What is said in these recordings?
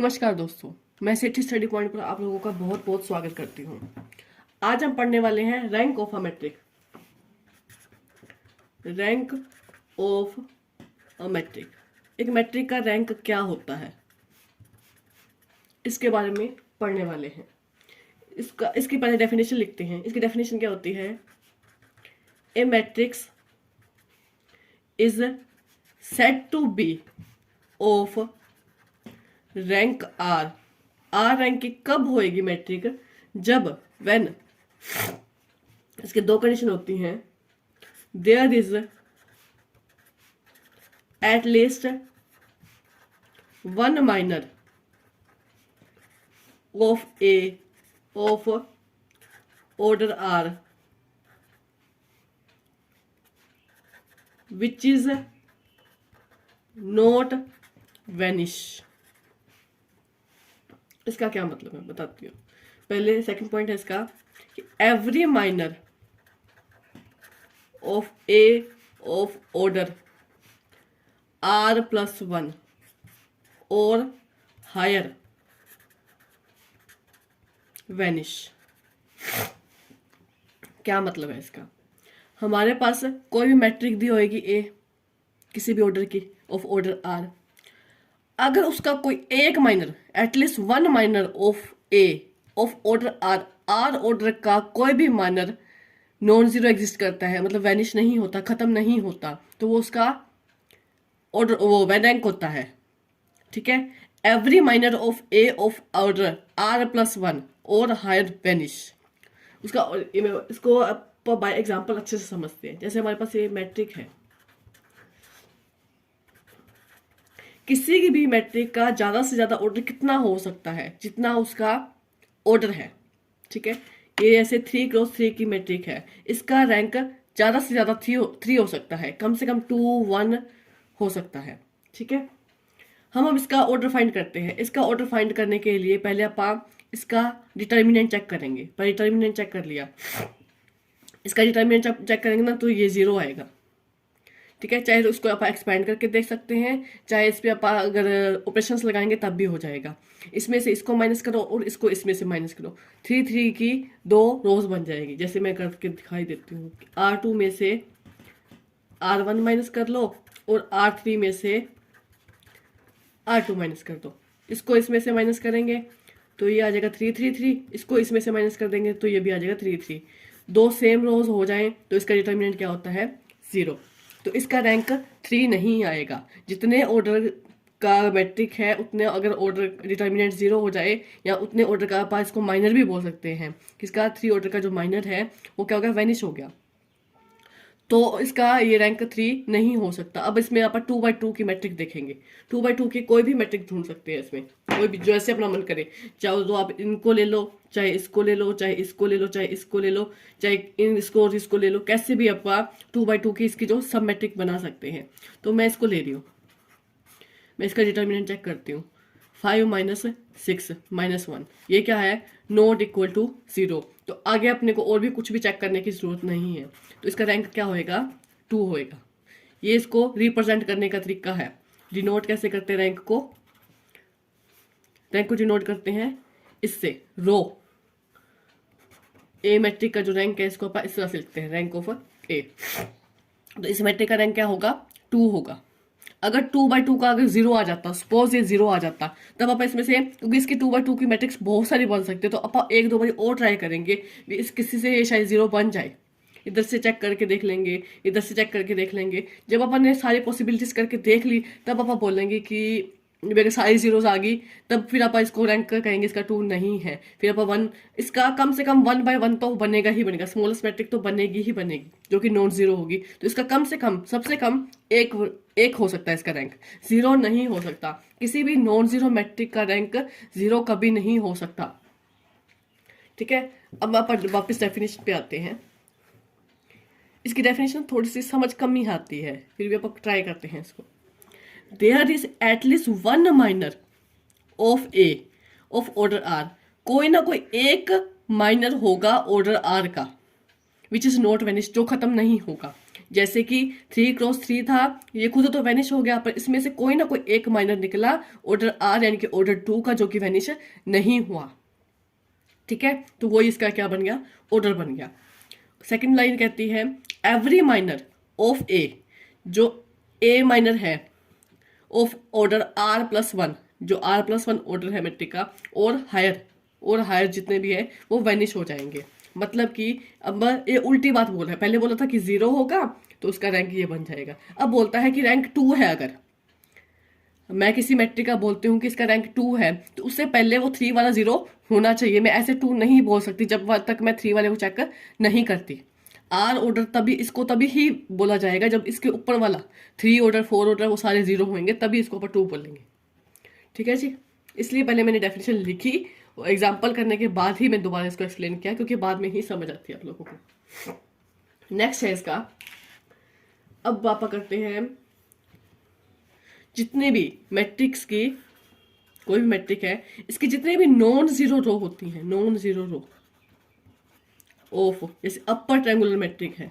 नमस्कार दोस्तों, मैं सेठी स्टडी पॉइंट पर आप लोगों का बहुत बहुत स्वागत करती हूँ। आज हम पढ़ने वाले हैं rank of a matric. Rank of a matric, एक मैट्रिक का रैंक क्या होता है इसके बारे में पढ़ने वाले हैं। इसकी पहले डेफिनेशन लिखते हैं। इसकी डेफिनेशन क्या होती है? A matrix is said to be of rank R. R rank की कब होएगी मैट्रिक? जब व्हेन इसके दो कंडीशन होती हैं। There is at least one minor of A of order R which is not vanish. इसका क्या मतलब है बताती हूँ। पहले सेकंड पॉइंट है इसका कि every minor of A of order are plus one और हायर वैनिश। क्या मतलब है इसका? हमारे पास कोई भी मैट्रिक दी होगी ए किसी भी ऑर्डर की ऑफ ऑर्डर आर, अगर उसका कोई एक minor at least one minor of A of order R, R order का कोई भी माइनर नॉन जीरो एग्जिस्ट करता है, मतलब वैनिश नहीं होता, खत्म नहीं होता, तो वो उसका ऑर्डर वो रैंक होता है। ठीक है, every minor of A of order are plus one और हायर वैनिश। उसका इसको बाय एग्जांपल अच्छे से समझते हैं। जैसे हमारे पास ये मैट्रिक है, किसी की भी मैट्रिक का ज्यादा से ज्यादा ऑर्डर कितना हो सकता है? जितना उसका ऑर्डर है। ठीक है, ये ऐसे 3x3 की मैट्रिक है, इसका रैंक ज्यादा से ज्यादा थ्री हो सकता है, कम से कम 2 1 हो सकता है। ठीक है, हम अब इसका ऑर्डर फाइंड करते हैं। इसका ऑर्डर फाइंड करने के लिए पहले आप इसका डिटर्मिनेंट चेक करेंगे। पर डिटर्मिनेंट चेक कर लिया, इसका डिटर्मिनेंट चेक करेंगे ना तो ये 0 आएगा। ठीक है, चाहे उसको आप एक्सपेंड करके देख सकते हैं, चाहे इस पे आप अगर ऑपरेशंस लगाएंगे तब भी हो जाएगा। इसमें से इसको माइनस करो और इसको इसमें से माइनस करो, 3 की 2 रोज बन जाएगी। जैसे मैं करके दिखाई देती हूँ। R2 में से R1 माइनस कर लो और R3 में से R2 माइनस कर दो। इसको इसमें से माइनस करेंगे तो ये आ जाएगा 3 इसको इसमें से माइनस कर देंगे तो ये भी आ जाएगा 3 दो सेम रोज हो जाएं तो इसका डिटर्मिनेंट क्या होता है? 0। तो इसका रैंक 3 नहीं आएगा। जितने ऑर्डर का मैट्रिक है उतने अगर ऑर्डर डिटर्मिनेंट 0 हो जाए या उतने ऑर्डर का आप इसको माइनर भी बोल सकते हैं। इसका 3 ऑर्डर का जो माइनर है वो क्या हो गया? वैनिश हो गया। तो इसका ये रैंक 3 नहीं हो सकता। अब इसमें आप 2x2 की मैट्रिक देखेंगे। 2x2 की कोई भी मैट्रिक ढूंढ सकते हैं इसमें, कोई भी जो ऐसे अपना मन करे। चाहे तो आप इनको ले लो, चाहे इसको ले लो, चाहे इसको ले लो, चाहे इसको ले लो, चाहे इसको और इसको ले लो, कैसे भी आप 2x2 की इसकी जो सब मैट्रिक बना सकते हैं। तो मैं इसको ले रही हूँ। मैं इसका डिटर्मिनेंट चेक करती हूँ। 5 - 6 - 1 ये क्या है? Not equal to 0। तो आगे अपने को और भी कुछ भी चेक करने की जरूरत नहीं है। तो इसका रैंक क्या होएगा? 2 होएगा। ये इसको रिप्रेजेंट करने का तरीका है। डिनोट कैसे करते हैं रैंक को? रैंक को डिनोट करते हैं इससे, रो ए मैट्रिक का जो रैंक है इसको अपन इस तरह से लिखते हैं, रैंक ऑफ ए। तो इस मैट्रिक का रैंक क्या होगा? 2 होगा। अगर 2x2 का अगर 0 आ जाता, सपोज ये 0 आ जाता, तब आप इसमें से, क्योंकि इसकी 2x2 की मैट्रिक्स बहुत सारी बन सकते हैं, तो आप एक दो बारी और ट्राई करेंगे इस किसी से ये शायद 0 बन जाए। इधर से चेक करके देख लेंगे, इधर से चेक करके देख लेंगे। जब अपन ने सारी पॉसिबिलिटीज करके देख ली तब आप बोलेंगे कि मेरे सारी जीरोस आ गई, तब फिर आप इसको रैंक कहेंगे इसका 2 नहीं है। फिर आप 1, इसका कम से कम 1/1 तो बनेगा ही बनेगा, स्मॉलेस्ट मैट्रिक तो बनेगी ही बनेगी जो कि नॉन जीरो होगी। तो इसका कम से कम, सबसे कम एक हो सकता है इसका रैंक, 0 नहीं हो सकता। किसी भी नॉन जीरो मैट्रिक का रैंक 0 कभी नहीं हो सकता। ठीक है, अब आप वापस डेफिनेशन पे आते हैं। इसकी डेफिनेशन थोड़ी सी समझ कम ही आती है, फिर भी आप ट्राई करते हैं इसको। There is at least one minor of A of order r, कोई ना कोई एक माइनर होगा ऑर्डर आर का, विच इज नॉट वैनिश, जो खत्म नहीं होगा। जैसे कि 3x3 था, ये खुद तो वैनिश हो गया, पर इसमें से कोई ना कोई एक माइनर निकला ऑर्डर आर यानी कि ऑर्डर 2 का, जो कि वैनिश नहीं हुआ। ठीक है, तो वही इसका क्या बन गया, ऑर्डर बन गया। सेकंड लाइन कहती है एवरी माइनर ऑफ ए, जो ए माइनर है ऑफ ऑर्डर R+1, जो R+1 ऑर्डर है मैट्रिक का, और हायर जितने भी है वो वैनिश हो जाएंगे। मतलब कि अब ये उल्टी बात बोल रहा है, पहले बोला था कि 0 होगा तो उसका रैंक ये बन जाएगा, अब बोलता है कि रैंक 2 है। अगर मैं किसी मैट्रिक का बोलती हूँ कि इसका रैंक 2 है, तो उससे पहले वो 3 वाला 0 होना चाहिए। मैं ऐसे 2 नहीं बोल सकती जब तक मैं 3 वाले को चेक नहीं करती। आर ऑर्डर तभी, इसको तभी ही बोला जाएगा जब इसके ऊपर वाला 3 ऑर्डर 4 ऑर्डर वो सारे 0 होंगे, तभी इसको ऊपर 2 बोलेंगे। ठीक है जी, इसलिए पहले मैंने डेफिनेशन लिखी, एग्जाम्पल करने के बाद ही मैं दोबारा इसको एक्सप्लेन किया, क्योंकि बाद में ही समझ आती है आप लोगों को। नेक्स्ट है इसका, अब वापस करते हैं जितने भी मैट्रिक्स की, कोई भी मैट्रिक है, इसकी जितने भी नॉन जीरो रो होती हैं, नॉन जीरो रो ऑफ, जैसे अपर ट्रायंगुलर मैट्रिक है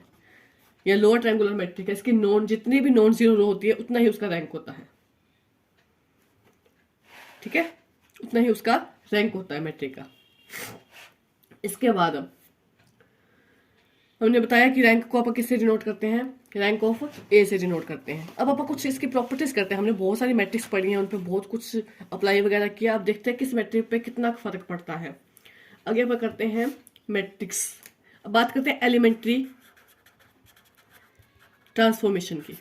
या लोअर ट्रायंगुलर मैट्रिक है, इसकी जितनी भी नॉन जीरो रो होती है उतना ही उसका रैंक होता है। ठीक है, उतना ही उसका रैंक होता है मैट्रिक का। इसके बाद अब हमने बताया कि रैंक को आप किससे डिनोट करते हैं, रैंक ऑफ ए से डिनोट करते हैं। अब आप कुछ इसकी प्रॉपर्टीज करते हैं। हमने बहुत सारी मैट्रिक्स पढ़ी हैं, उन पर बहुत कुछ अप्लाई वगैरह किया। आप देखते हैं किस मैट्रिक पे कितना फर्क पड़ता है। आगे आप करते हैं मैट्रिक्स। अब बात करते हैं एलिमेंट्री ट्रांसफॉर्मेशन की।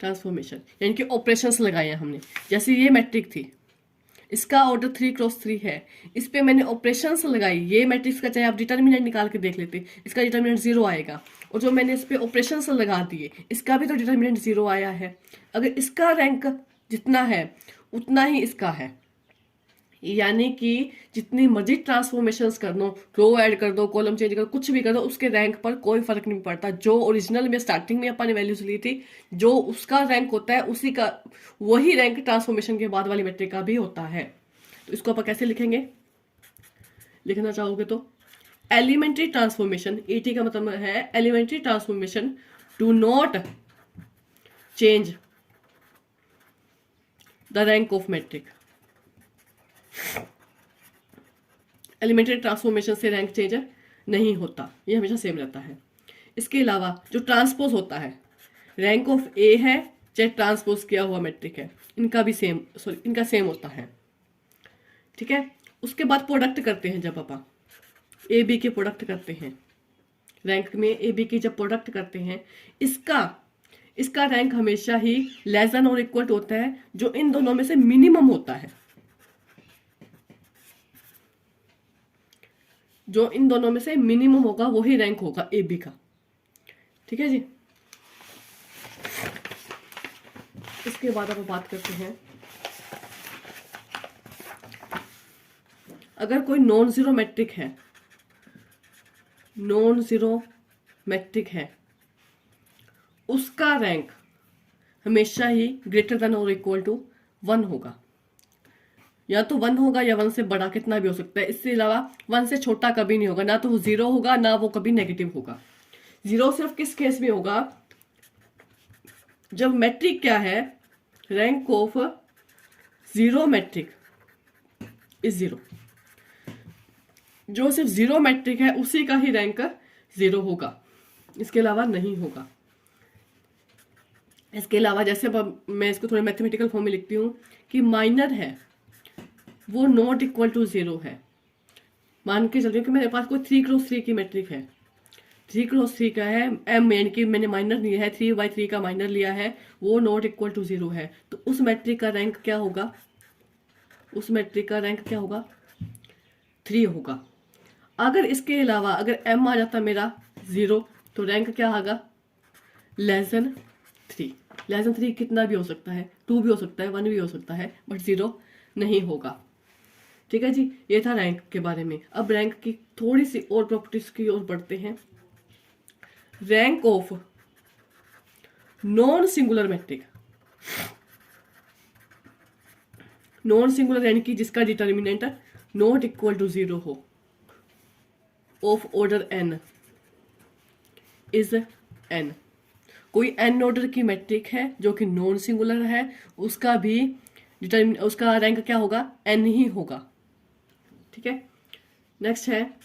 ट्रांसफॉर्मेशन यानी कि ऑपरेशंस लगाए हैं हमने। जैसे ये मैट्रिक थी, इसका ऑर्डर 3x3 है, इस पे मैंने ऑपरेशंस लगाई। ये मैट्रिक्स का चाहे आप डिटर्मिनेंट निकाल के देख लेते, इसका डिटर्मिनेंट 0 आएगा, और जो मैंने इस पे ऑपरेशंस लगा दिए इसका भी तो डिटर्मिनेंट 0 आया है। अगर इसका रैंक जितना है उतना ही इसका है, यानी कि जितनी मर्जी ट्रांसफॉर्मेशंस कर दो, रो ऐड कर दो, कॉलम चेंज कर दो, कुछ भी कर दो, उसके रैंक पर कोई फर्क नहीं पड़ता। जो ओरिजिनल में स्टार्टिंग में अपन वैल्यूज ली थी, जो उसका रैंक होता है उसी का वही रैंक ट्रांसफॉर्मेशन के बाद वाली मैट्रिक का भी होता है। तो इसको अपन कैसे लिखेंगे, लिखना चाहोगे तो एलिमेंट्री ट्रांसफॉर्मेशन, एटी का मतलब है elementary transformation do not change the rank of matrix. Elementary transformation से रैंक चेंज नहीं होता, ये हमेशा सेम रहता है। इसके अलावा जो ट्रांसपोज होता है, रैंक ऑफ ए है चाहे ट्रांसपोज किया हुआ मैट्रिक है, इनका भी सेम, इनका सेम होता है। ठीक है, उसके बाद प्रोडक्ट करते हैं, जब आप ए बी के प्रोडक्ट करते हैं, रैंक में ए बी की जब प्रोडक्ट करते हैं, इसका रैंक हमेशा ही लेस देन और इक्वल होता है जो इन दोनों में से मिनिमम होता है। जो इन दोनों में से मिनिमम होगा वही रैंक होगा ए बी का। ठीक है जी, इसके बाद अब बात करते हैं, अगर कोई नॉन जीरो मैट्रिक है, नॉन जीरो मैट्रिक है, उसका रैंक हमेशा ही ग्रेटर देन और इक्वल टू 1 होगा। या तो 1 होगा या 1 से बड़ा कितना भी हो सकता है, इससे अलावा 1 से छोटा कभी नहीं होगा। ना तो वो 0 होगा ना वो कभी नेगेटिव होगा। 0 सिर्फ किस केस में होगा, जब मैट्रिक क्या है, rank of zero matrix is 0। जो सिर्फ 0 मैट्रिक है उसी का ही रैंक 0 होगा, इसके अलावा नहीं होगा। इसके अलावा जैसे मैं इसको थोड़े मैथमेटिकल फॉर्म में लिखती हूँ कि माइनर है वो नॉट इक्वल टू 0 है। मान के चलती हूँ कि मेरे पास कोई 3x3 की मैट्रिक है, 3x3 का है, m यानी कि मैंने माइनर लिया है, 3/3 का माइनर लिया है, वो नॉट इक्वल टू 0 है, तो उस मैट्रिक का रैंक क्या होगा, उस मैट्रिक का रैंक क्या होगा, 3 होगा। अगर इसके अलावा अगर m आ जाता मेरा 0, तो रैंक क्या आएगा, लेस देन 3। लेस देन 3 कितना भी हो सकता है, 2 भी हो सकता है, 1 भी हो सकता है, बट 0 नहीं होगा। ठीक है जी, ये था रैंक के बारे में। अब रैंक की थोड़ी सी और प्रॉपर्टीज की ओर बढ़ते हैं। Rank of non singular matrix, non singular यानी कि जिसका डिटर्मिनेंट नॉट इक्वल टू 0 हो, of order n, is n. कोई एन ऑर्डर की मैट्रिक है जो कि नॉन सिंगुलर है, उसका भी उसका रैंक क्या होगा, एन ही होगा। ठीक है, नेक्स्ट है,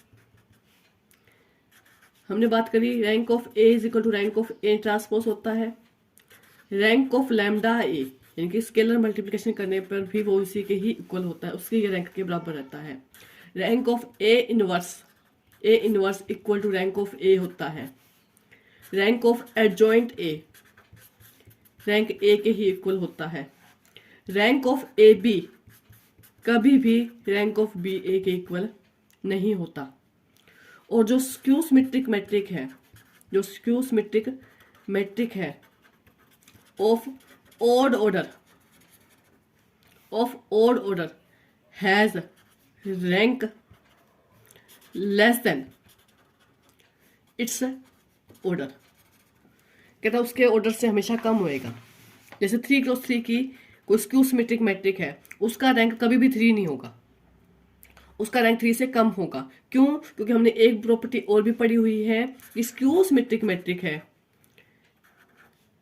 हमने बात करी rank of A is equal to rank of A transpose होता है। रैंक ऑफ लैम्डा ए यानी कि स्केलर मल्टीप्लिकेशन करने पर भी वो उसी के ही इक्वल होता है, उसके रैंक के बराबर रहता है। Rank of A inverse equal to rank of A होता है। Rank of adjoint A rank A के ही इक्वल होता है। रैंक ऑफ ए बी कभी भी रैंक ऑफ बी ए के इक्वल नहीं होता। और जो स्क्यू सिमेट्रिक मैट्रिक है of odd order has rank less than its order, कहता है उसके ऑर्डर से हमेशा कम होएगा। जैसे 3x3 की कोई स्क्यू सिमेट्रिक मैट्रिक है, उसका रैंक कभी भी 3 नहीं होगा, उसका रैंक 3 से कम होगा। क्यों? क्योंकि हमने एक प्रॉपर्टी और भी पढ़ी हुई है कि स्क्यू सिमेट्रिक मैट्रिक है,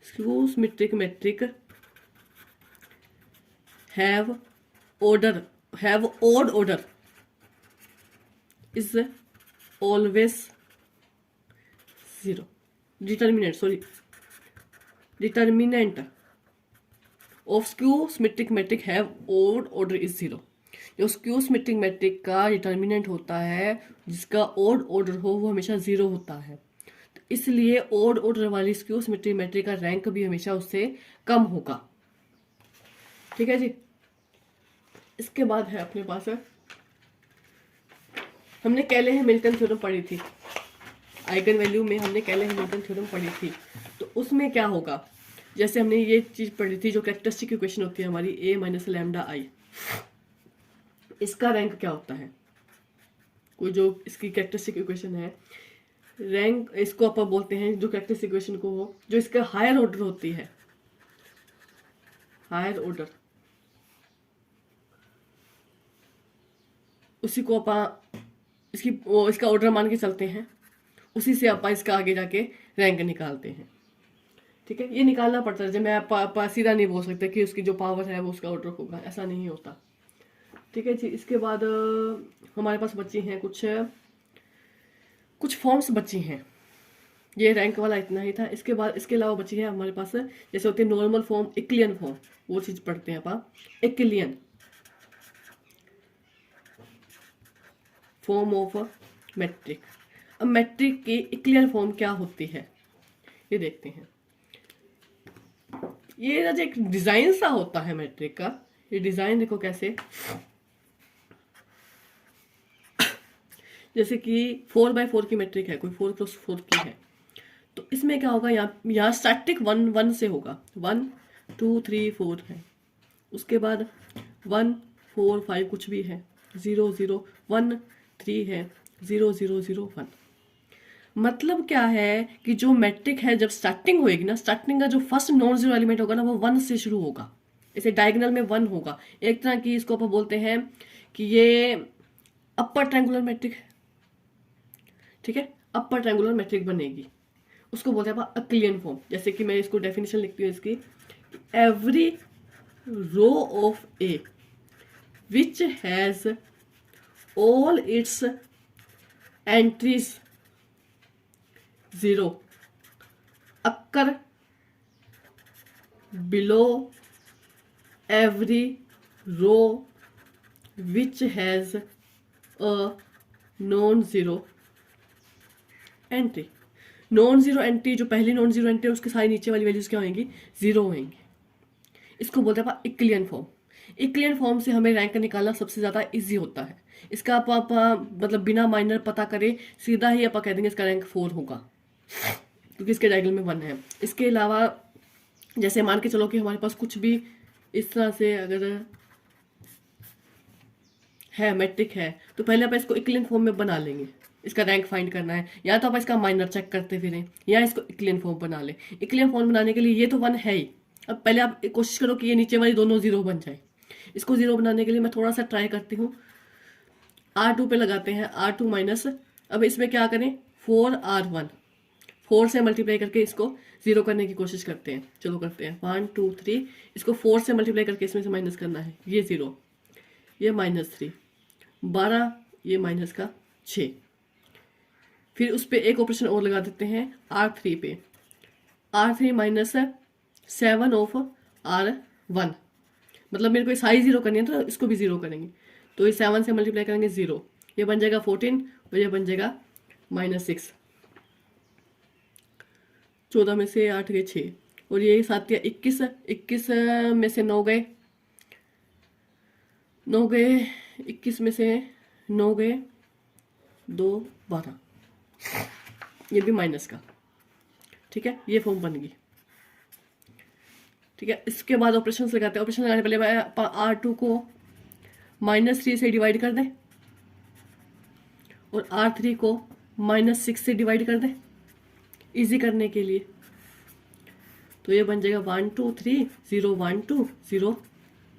skew symmetric matric have odd order is always zero. Determinant of skew symmetric metric have odd order is zero. जो स्क्यू सिमेट्रिक मैट्रिक का डिटर्मिनेंट होता है जिसका ऑड ऑर्डर हो वो हमेशा जीरो होता है, तो इसलिए ऑड ऑर्डर वाली स्क्यू सिमेट्रिक मैट्रिक का रैंक भी हमेशा उससे कम होगा। ठीक है जी। इसके बाद है अपने पास हमने कैले हैमिल्टन थ्योरम पढ़ी थी, आइगन वैल्यू में हमने कैले हैमिल्टन थ्योरम पढ़ी थी। तो उसमें क्या होगा, जैसे हमने ये चीज पढ़ी थी जो कैरेक्टरिस्टिक इक्वेशन होती है हमारी a माइनस लैम्डा आई, इसका रैंक क्या होता है, कोई जो इसकी कैरेक्टरिस्टिक इक्वेशन है रैंक, इसको आप बोलते हैं जो कैरेक्टरिस्टिक इक्वेशन को हो जो इसका हायर ऑर्डर होती है, हायर ऑर्डर, उसी को आप इसका ऑर्डर मान के चलते हैं, उसी से आप इसका आगे जाके रैंक निकालते हैं। ठीक है, ये निकालना पड़ता है, जब मैं सीधा नहीं बोल सकता कि उसकी जो पावर है वो उसका ऑर्डर होगा, ऐसा नहीं होता। ठीक है जी। इसके बाद हमारे पास बची हैं कुछ फॉर्म्स बची हैं, ये रैंक वाला इतना ही था। इसके बाद इसके अलावा बची है हमारे पास जैसे होती है नॉर्मल फॉर्म, इक्लियन फॉर्म, वो चीज पढ़ते हैं आप, इक्लियन फॉर्म ऑफ मैट्रिक। अब मैट्रिक की इक्लियर फॉर्म क्या होती है ये देखते हैं। ये जो एक डिजाइन सा होता है मैट्रिक का, ये डिजाइन देखो कैसे, जैसे कि 4x4 की मैट्रिक है, कोई 4x4 की है, तो इसमें क्या होगा, यहाँ स्टैटिक 1 से होगा, 1 2 3 4 है, उसके बाद 1 4 5 कुछ भी है, 0 0 1 3 है, 0 0 0 1। मतलब क्या है कि जो मैट्रिक है जब स्टार्टिंग होएगी ना, स्टार्टिंग का जो फर्स्ट नॉन जीरो एलिमेंट होगा ना वो 1 से शुरू होगा, इसे डायगोनल में 1 होगा। एक तरह की इसको आप बोलते हैं कि ये अपर ट्रायंगुलर मैट्रिक है। ठीक है, अपर ट्रायंगुलर मैट्रिक बनेगी, उसको बोलते हैं अक्लियन फॉर्म। जैसे कि मैं इसको डेफिनेशन लिखती हूँ इसकी, every row of A which has all its entries 0 occur below every row which has a non-zero entry। Non zero entry, जो पहली नॉन जीरो एंट्री है उसके सारी नीचे वाली वैल्यूज क्या होंगी, जीरो होंगी। इसको बोलते हैं इक्लियन फॉर्म। इक्लियन फॉर्म से हमें रैंक निकालना सबसे ज़्यादा इजी होता है। इसका आप मतलब बिना माइनर पता करें सीधा ही आप कह देंगे इसका रैंक 4 होगा, क्योंकि इसके डायगोनल में 1 है। इसके अलावा जैसे मान के चलो कि हमारे पास कुछ भी इस तरह से अगर है मैट्रिक है, तो पहले आप इसको इक्लियन फॉर्म में बना लेंगे, इसका रैंक फाइंड करना है, या तो आप इसका माइनर चेक करते फिरें या इसको इक्लियन फॉर्म बना लें। इक्लियन फॉर्म बनाने के लिए ये तो 1 है ही, अब पहले आप कोशिश करो कि ये नीचे वाली दोनों 0 बन जाए। इसको 0 बनाने के लिए मैं थोड़ा सा ट्राई करती हूँ, R2 पे लगाते हैं, R2 माइनस, अब इसमें क्या करें 4R1, 4 से मल्टीप्लाई करके इसको 0 करने की कोशिश करते हैं। चलो करते हैं, 1 2 3, इसको 4 से मल्टीप्लाई करके इसमें से माइनस करना है। ये 0, ये -3, 12, ये माइनस का 6। फिर उस पर एक ऑपरेशन और लगा देते हैं R3 पे, R3 माइनस 7 ऑफ R1, मतलब मेरे को सारी 0 करनी है तो इसको भी 0 करेंगे। तो ये 7 से मल्टीप्लाई करेंगे 0, ये बन जाएगा 14 और ये बन जाएगा -6। 14 में से 8 गए 6 और ये 7 या 21, 21 में से 9 गए, 9 गए, 21 में से 9 गए, 2 12, ये भी माइनस का। ठीक है, ये फॉर्म बन गई। ठीक है, इसके बाद ऑपरेशन लगाते हैं। ऑपरेशन लगाने पहले R2 को -3 से डिवाइड कर दें और R3 को -6 से डिवाइड कर दें इजी करने के लिए। तो ये बन जाएगा 1 2 3 0 1 2 0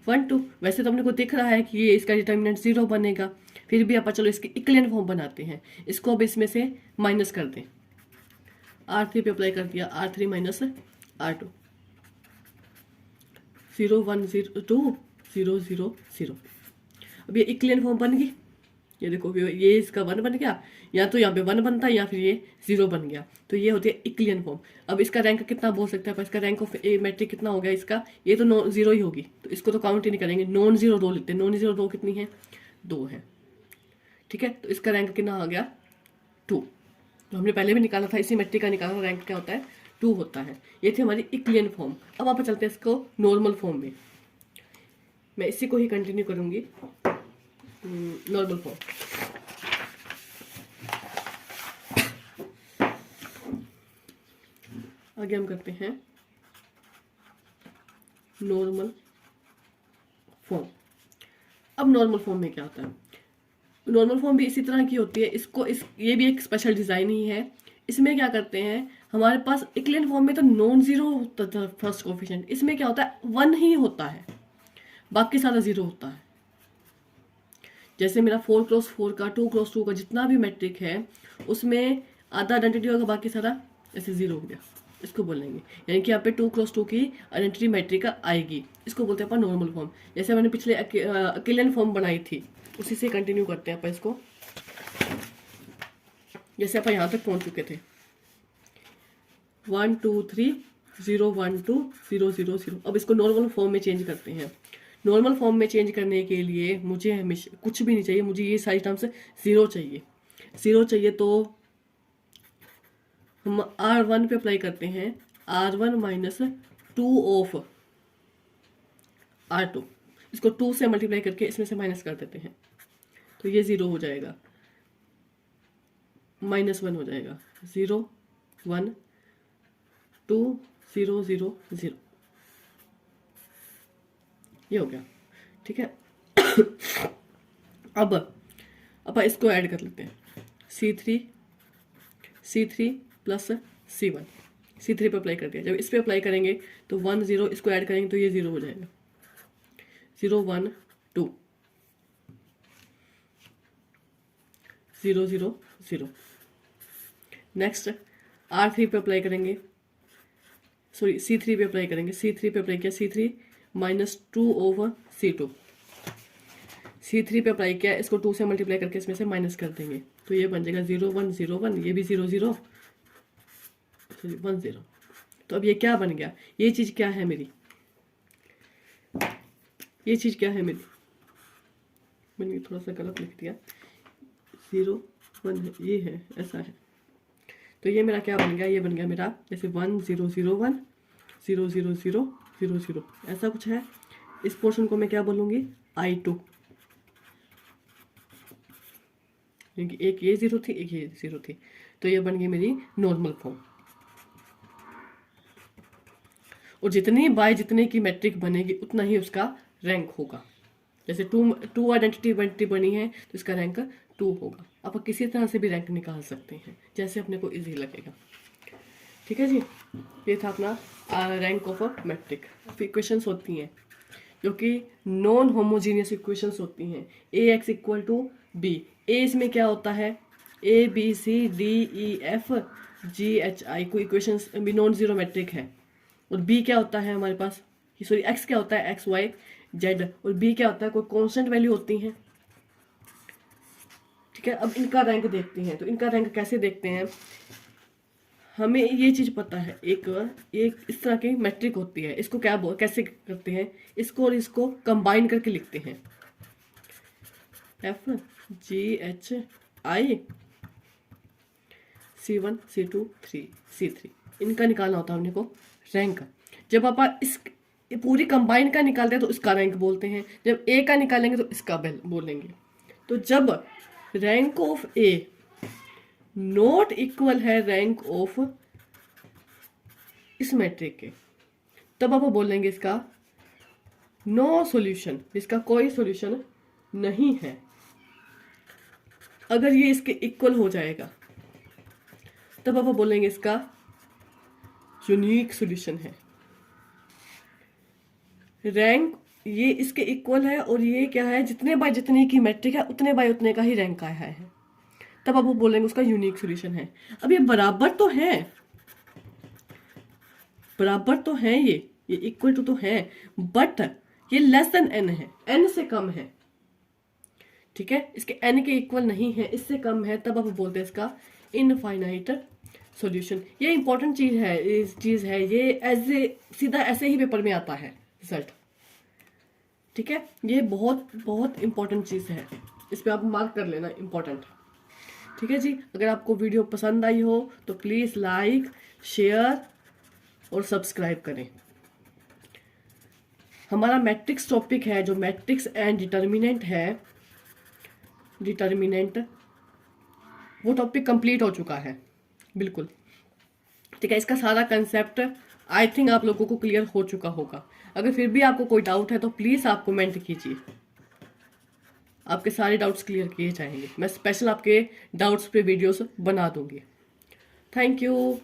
1 2। वैसे तो अपने को दिख रहा है कि ये इसका डिटर्मिनेंट 0 बनेगा, फिर भी आप चलो इसकी इक्विवेलेंट फॉर्म बनाते हैं। इसको अब इसमें से माइनस कर दें। R3 पे अप्लाई कर दिया, R3 माइनस R2, 0 1 0 2 0 0 0। अब ये इक्विवेलेंट फॉर्म बन गई। ये देखो, ये इसका 1 बन गया, या तो यहाँ पे 1 बनता है या फिर ये 0 बन गया। तो ये होती है इक्विवेलेंट फॉर्म। अब इसका रैंक कितना बोल सकता है, पर इसका रैंक ऑफ ए मैट्रिक कितना हो गया इसका, ये तो 0 ही होगी, तो इसको तो काउंट ही नहीं करेंगे। नॉन जीरो रो लेते हैं। नॉन जीरो रो कितनी है, 2 है। ठीक है, तो इसका रैंक कितना आ गया, 2। तो हमने पहले भी निकाला था, इसी मैट्रिक का निकाला, रैंक क्या होता है, 2 होता है। ये थी हमारी इक्विवेलेंट फॉर्म। अब आप चलते हैं इसको नॉर्मल फॉर्म में। मैं इसी को ही कंटिन्यू करूंगी, नॉर्मल फॉर्म। आगे हम करते हैं नॉर्मल फॉर्म। अब नॉर्मल फॉर्म में क्या होता है, नॉर्मल फॉर्म भी इसी तरह की होती है। ये भी एक स्पेशल डिजाइन ही है। इसमें क्या करते हैं, हमारे पास इक्विवेलेंट फॉर्म में तो नॉन जीरो होता था फर्स्ट कोफिशिएंट, इसमें क्या होता है 1 ही होता है, बाकी सारा 0 होता है। जैसे मेरा 4x4 का 2x2 का जितना भी मैट्रिक है उसमें आधा आइडेंटिटी होगा, बाकी सारा ऐसे 0 हो गया, इसको बोलेंगे। यानी कि यहाँ पे 2x2 की आइडेंटिटी मैट्रिक आएगी, इसको बोलते हैं अपन नॉर्मल फॉर्म। जैसे मैंने पिछले इक्विवेलेंट फॉर्म बनाई थी, उसी से कंटिन्यू करते हैं अपन इसको। जैसे अपन यहाँ तक पहुँच चुके थे, 1 2 3 0 1 2 0 0 0। अब इसको नॉर्मल फॉर्म में चेंज करते हैं। नॉर्मल फॉर्म में चेंज करने के लिए मुझे हमेशा कुछ भी नहीं चाहिए, मुझे ये सारी टर्म्स 0 चाहिए। 0 चाहिए तो हम R1 पे अप्लाई करते हैं, R1 माइनस 2 ऑफ R2। इसको 2 से मल्टीप्लाई करके इसमें से माइनस कर देते हैं, तो ये 0 हो जाएगा, -1 हो जाएगा। 0 1 2 0 0 0, ये हो गया। ठीक है, अब अपन इसको ऐड कर लेते हैं, C3 प्लस C1। C3 पे अप्लाई कर दिया। जब इस पे अप्लाई करेंगे तो 1 0, इसको ऐड करेंगे तो ये 0 हो जाएगा। 0 1 2 0 0 0। नेक्स्ट R3 पे अप्लाई करेंगे, सॉरी C3 पे अप्लाई करेंगे। C3 पे अप्लाई किया, C3 minus 2 over C2। C3 पे अप्लाई किया, इसको 2 से मल्टीप्लाई करके इसमें से माइनस कर देंगे, तो ये बन जाएगा 0 1 0 1, ये भी 0 0 1 0। तो अब ये क्या बन गया, ये चीज़ क्या है मेरी, ये चीज़ क्या है मेरी, मैंने थोड़ा सा गलत लिख दिया, 0 1 है, ये है, ऐसा है। तो ये मेरा क्या बन गया, ये बन गया मेरा जैसे 1 0 0 1 0 0 0 0 0, ऐसा कुछ है। इस पोर्शन को मैं क्या बोलूँगी, I2, क्योंकि एक ये 0 थी, एक ये 0 थी। तो ये बन गई मेरी नॉर्मल फॉर्म। और जितने की मैट्रिक बनेगी उतना ही उसका रैंक होगा। जैसे 2 आइडेंटिटी बनी है तो इसका रैंक 2 होगा। आप किसी तरह से भी रैंक निकाल सकते हैं, जैसे अपने को इजी लगेगा। ठीक है जी, ये था अपना rank of a matric. Equations होती हैं जो कि नॉन होमोजीनियस इक्वेशंस होती हैं। AX = B। ए इसमें क्या होता है, A B C D E F GHI कोई इक्वेशन भी नॉन जीरो मैट्रिक है, और B क्या होता है हमारे पास, सॉरी X क्या होता है, XYZ, और B क्या होता है, कोई कांस्टेंट वैल्यू होती है। ठीक है, अब इनका रैंक देखते हैं। तो इनका रैंक कैसे देखते हैं, हमें ये चीज पता है, एक इस तरह की मैट्रिक होती है, इसको कैसे करते हैं, इसको और इसको कंबाइन करके लिखते हैं, FGHI C1 C2 3 C3, इनका निकालना होता है हमने को रैंक। जब आप इस पूरी कंबाइन का निकालते हैं तो इसका रैंक बोलते हैं, जब ए का निकालेंगे तो इसका बोलेंगे। तो जब rank of A not equal है रैंक ऑफ इस मैट्रिक के, तब आप बोलेंगे इसका नो सॉल्यूशन, इसका कोई सॉल्यूशन नहीं है। अगर ये इसके इक्वल हो जाएगा तब आप बोलेंगे इसका यूनिक सॉल्यूशन है। रैंक ये इसके इक्वल है और ये क्या है, जितने बाय जितने की मैट्रिक है उतने बाय उतने का ही रैंक आया है, तब आप बोलेंगे उसका यूनिक सॉल्यूशन है। अब ये बराबर तो है, बराबर तो है, ये इक्वल टू तो है, बट ये लेस देन n है, n से कम है। ठीक है, इसके n के इक्वल नहीं है, इससे कम है, तब आप बोलते हैं इसका इनफाइनाइट सॉल्यूशन। ये इंपॉर्टेंट चीज है, ये ऐसे सीधा ऐसे ही पेपर में आता है रिजल्ट। ठीक है, ये बहुत बहुत इंपॉर्टेंट चीज है, इस पे आप मार्क कर लेना, इंपॉर्टेंट। ठीक है जी, अगर आपको वीडियो पसंद आई हो तो प्लीज लाइक, शेयर और सब्सक्राइब करें। हमारा मैट्रिक्स टॉपिक है, जो मैट्रिक्स एंड डिटर्मिनेंट है, डिटर्मिनेंट, वो टॉपिक कंप्लीट हो चुका है बिल्कुल। ठीक है, इसका सारा कंसेप्ट आई थिंक आप लोगों को क्लियर हो चुका होगा। अगर फिर भी आपको कोई डाउट है तो प्लीज आप कमेंट कीजिए, आपके सारे डाउट्स क्लियर किए जाएंगे। मैं स्पेशल आपके डाउट्स पे वीडियोस बना दूंगी। Thank you.